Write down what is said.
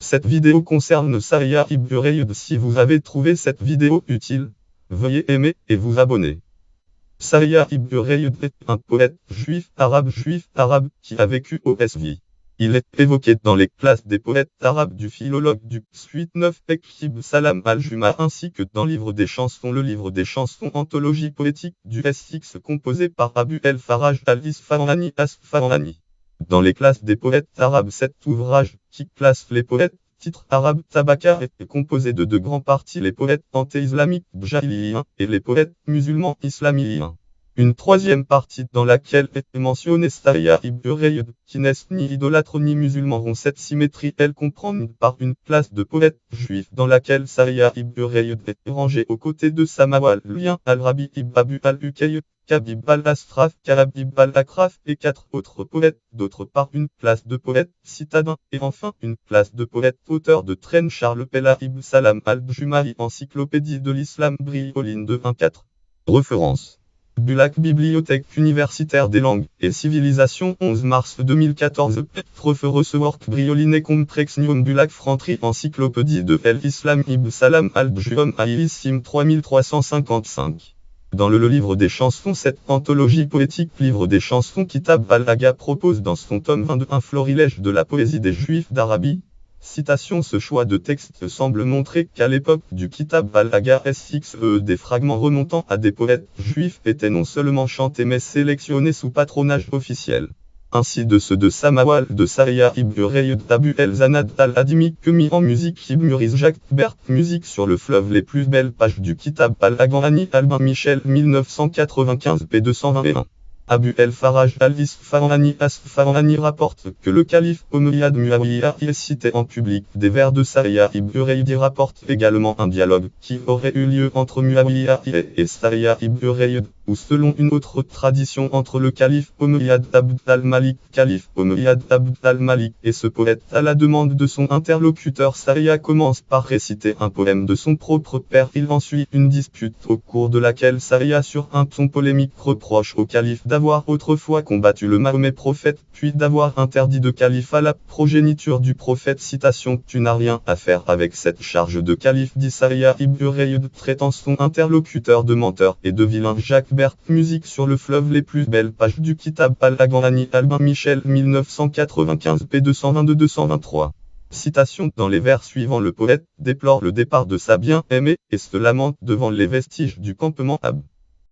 Cette vidéo concerne Saïa ibn Hurayd. Si vous avez trouvé cette vidéo utile, veuillez aimer et vous abonner. Saïa ibn Hurayd est un poète juif arabe qui a vécu au SV. Il est évoqué dans les classes des poètes arabes du philologue du Suite 9 Ibn Salam al-Juma ainsi que dans le livre des chansons anthologie poétique du SX composé par Abu el-Faraj al-Isfahani Asfahani. Dans les classes des poètes arabes, cet ouvrage, qui classe les poètes, titre arabe Tabaka, est composé de deux grands parties, les poètes anté-islamiques jahiliens et les poètes musulmans islamiens. Une troisième partie dans laquelle est mentionné Saïa ibn Hurayd, qui n'est ni idolâtre ni musulman, rond cette symétrie. Elle comprend par une classe de poètes juifs dans laquelle Saïa ibn Hurayd est rangé aux côtés de Samawal, Lien al-Rabi ibn Abu al-Ukay, Kabib al-Asraf, Kalab al-Akraf et quatre autres poètes, d'autre part une classe de poètes citadins, et enfin une classe de poètes auteurs de traîne Charles Pella ibn Salam al-Jumahi, Encyclopédie de l'Islam, Brioline 214. Référence. Bulak, Bibliothèque universitaire des langues et civilisations, 11 mars 2014. Work Brioline Comprexion Bulak Frantry, Encyclopédie de l'Islam ibn Salam al-Jum Aïssim 3355. Dans le livre des chansons, cette anthologie poétique, livre des chansons, Kitab al-Agha propose dans son tome 22 un florilège de la poésie des Juifs d'Arabie. Citation. Ce choix de texte semble montrer qu'à l'époque du Kitab al-Agha SXE, des fragments remontant à des poètes juifs étaient non seulement chantés mais sélectionnés sous patronage officiel. Ainsi de ceux de Samawal, de Saïa ibn Hurayd, Abu el-Zanad al-Adimi, que mis en musique Ibn Muris Jacques Bert, musique sur le fleuve, les plus belles pages du Kitab al-Agha, Annie Albin Michel 1995 p. 221. Abu el-Faraj al-Isfahani Asfahani rapporte que le calife Omeyyade Muawiyah y citait en public des vers de Saïa ibn Hurayd. Rapporte également un dialogue qui aurait eu lieu entre Muawiyah et Saïa ibn Hurayd, ou selon une autre tradition entre le calife Omeyyade Abd al-Malik, calife Omeyyade Abd al-Malik et ce poète. À la demande de son interlocuteur, Saïa commence par réciter un poème de son propre père. Il ensuit une dispute au cours de laquelle Saïa sur un ton polémique reproche au calife d'avoir autrefois combattu le Mahomet prophète, puis d'avoir interdit de calife à la progéniture du prophète. Citation. Tu n'as rien à faire avec cette charge de calife, dit Saïa ibn Hurayd, traitant son interlocuteur de menteur et de vilain. Jacques Bert, musique sur le fleuve, les plus belles pages du Kitab al-Agha, Annie Albin Michel 1995 p. 222-223. Citation. Dans les vers suivants, le poète déplore le départ de sa bien-aimée et se lamente devant les vestiges du campement Ab.